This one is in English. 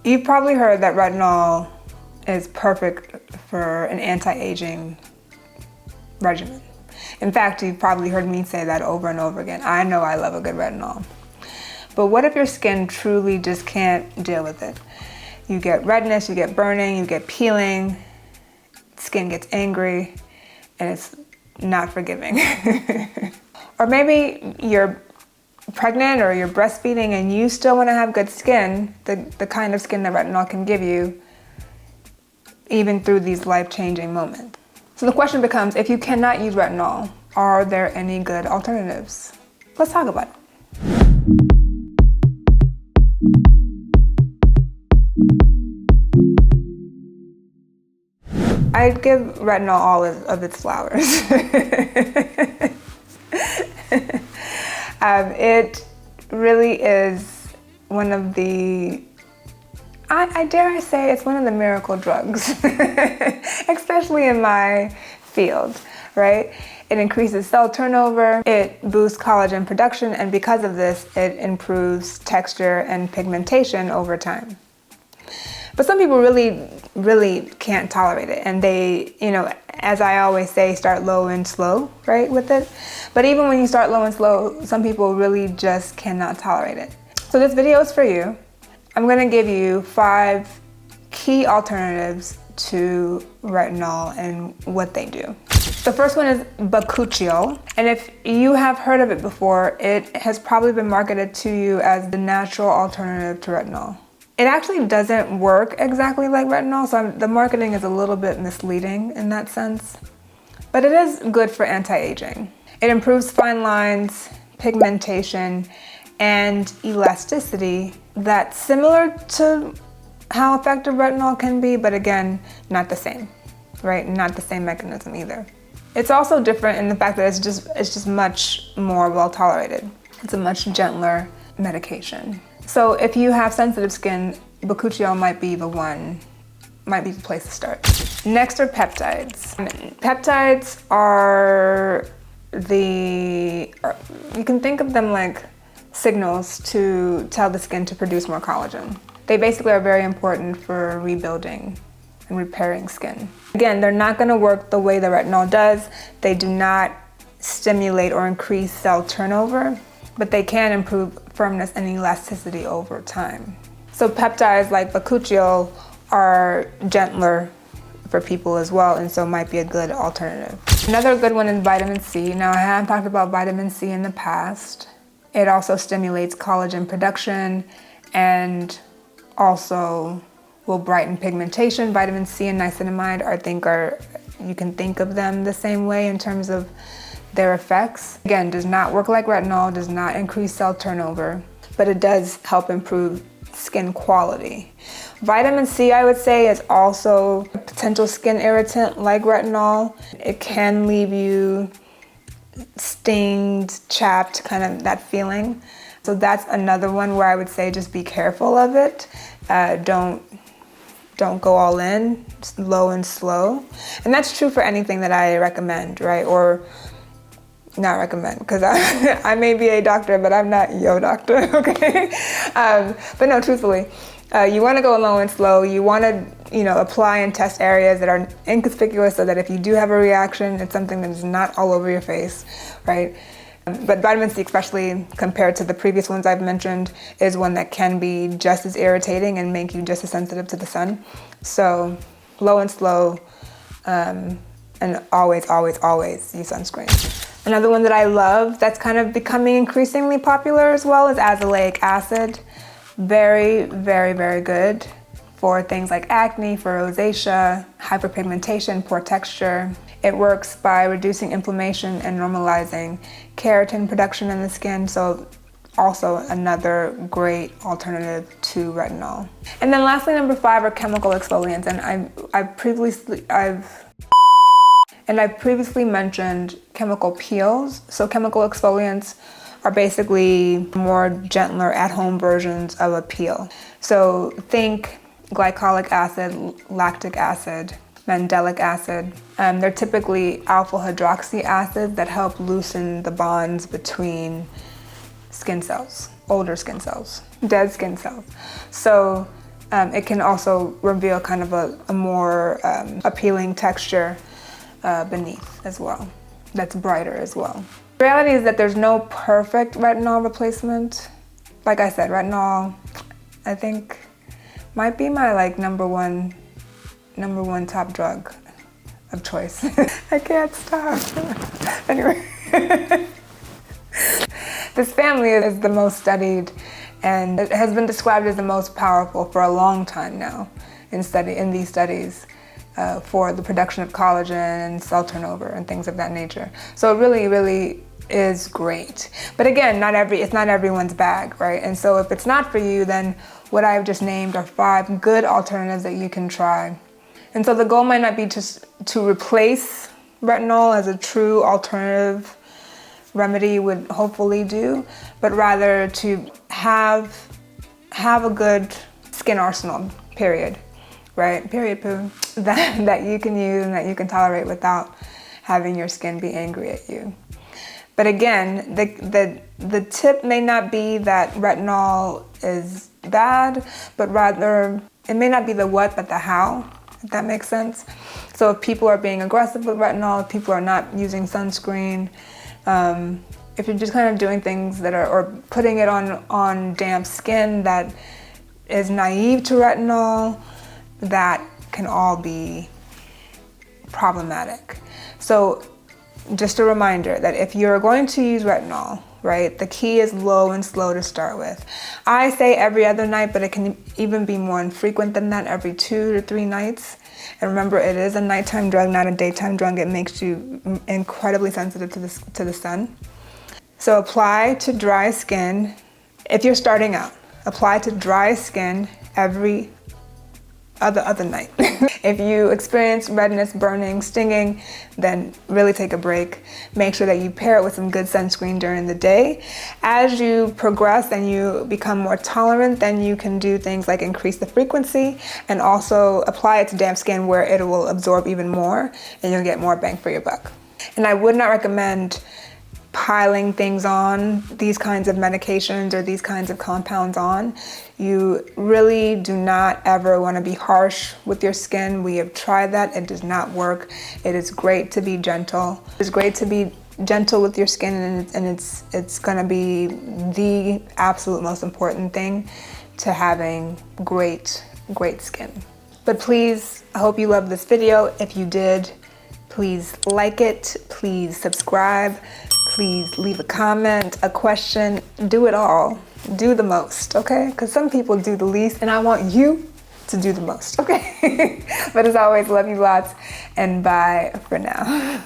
You've probably heard that retinol is perfect for an anti-aging regimen. In fact, you've probably heard me say that over and over again. I know I love a good retinol. But what if your skin truly just can't deal with it? You get redness, you get burning, you get peeling, skin gets angry, and it's not forgiving. Or maybe you're pregnant or you're breastfeeding and you still want to have good skin, the kind of skin that retinol can give you, even through these life-changing moments. So the question becomes, if you cannot use retinol, are there any good alternatives? Let's talk about it. I'd give retinol all of its flowers. It really is one of the, I dare say it's one of the miracle drugs, especially in my field, right? It increases cell turnover, it boosts collagen production, and because of this, it improves texture and pigmentation over time. But some people really can't tolerate it, and they, as I always say, start low and slow, right, with it. But even when you start low and slow, some people really just cannot tolerate it. So this video is for you. I'm gonna give you 5 key alternatives to retinol and what they do. The first one is Bakuchiol, and if you have heard of it before, it has probably been marketed to you as the natural alternative to retinol. It actually doesn't work exactly like retinol, so the marketing is a little bit misleading in that sense. But it is good for anti-aging. It improves fine lines, pigmentation, and elasticity that's similar to how effective retinol can be, but again, not the same, right? Not the same mechanism either. It's also different in the fact that it's just much more well tolerated. It's a much gentler medication. So if you have sensitive skin, Bakuchiol might be the place to start. Next are peptides. Peptides are you can think of them like signals to tell the skin to produce more collagen. They basically are very important for rebuilding and repairing skin. Again, they're not gonna work the way the retinol does. They do not stimulate or increase cell turnover, but they can improve firmness and elasticity over time. So peptides like Bakuchiol are gentler for people as well, and so might be a good alternative. Another good one is vitamin C. Now, I have talked about vitamin C in the past. It also stimulates collagen production and also will brighten pigmentation. Vitamin C and niacinamide you can think of them the same way in terms of their effects. Again, does not work like retinol, does not increase cell turnover, but it does help improve skin quality. Vitamin C, I would say, is also a potential skin irritant like retinol. It can leave you stinged, chapped, kind of that feeling. So that's another one where I would say just be careful of it. Don't go all in, just low and slow. And that's true for anything that I recommend, right? Or not recommend, because I may be a doctor, but I'm not your doctor, okay? But no, truthfully, you want to go low and slow. You want to, apply and test areas that are inconspicuous so that if you do have a reaction, it's something that is not all over your face, right? But vitamin C, especially compared to the previous ones I've mentioned, is one that can be just as irritating and make you just as sensitive to the sun. So low and slow, and always, always, always use sunscreen. Another one that I love that's kind of becoming increasingly popular as well is azelaic acid. Very, very, very good for things like acne, for rosacea, hyperpigmentation, poor texture. It works by reducing inflammation and normalizing keratin production in the skin, so also another great alternative to retinol. And then lastly, number 5 are chemical exfoliants, and I've previously mentioned chemical peels. So chemical exfoliants are basically more gentler at-home versions of a peel. So think glycolic acid, lactic acid, mandelic acid. They're typically alpha hydroxy acids that help loosen the bonds between skin cells, older skin cells, dead skin cells. So it can also reveal kind of a more appealing texture beneath as well, that's brighter as well. The reality is that there's no perfect retinol replacement. Like I said, retinol, I think, might be my like number one top drug of choice. I can't stop. Anyway, this family is the most studied, and it has been described as the most powerful for a long time now in these studies for the production of collagen and cell turnover and things of that nature. So it really, really is great. But again, it's not everyone's bag, right? And so if it's not for you, then what I've just named are 5 good alternatives that you can try. And so the goal might not be to replace retinol as a true alternative remedy would hopefully do, but rather to have a good skin arsenal, period, right? Period, poo, that you can use and that you can tolerate without having your skin be angry at you. But again, the tip may not be that retinol is bad, but rather it may not be the what, but the how, if that makes sense. So if people are being aggressive with retinol, if people are not using sunscreen, if you're just kind of doing things that are, or putting it on damp skin that is naive to retinol, that can all be problematic. So just a reminder that if you're going to use retinol, right, the key is low and slow to start with. I say every other night, but it can even be more infrequent than that, every 2 to 3 nights. And remember, it is a nighttime drug, not a daytime drug. It makes you incredibly sensitive to the sun. So apply to dry skin. If you're starting out, apply to dry skin every other night. If you experience redness, burning, stinging, then really take a break. Make sure that you pair it with some good sunscreen during the day. As you progress and you become more tolerant, then you can do things like increase the frequency and also apply it to damp skin where it will absorb even more and you'll get more bang for your buck. And I would not recommend piling things on, these kinds of medications or these kinds of compounds on. You really do not ever want to be harsh with your skin. We have tried that. It does not work. It is great to be gentle. It's great to be gentle with your skin, and it's going to be the absolute most important thing to having great skin. But please, I hope you loved this video. If you did, please like it, please subscribe, please leave a comment, a question, do it all. Do the most, okay? Because some people do the least, and I want you to do the most, okay? But as always, love you lots, and bye for now.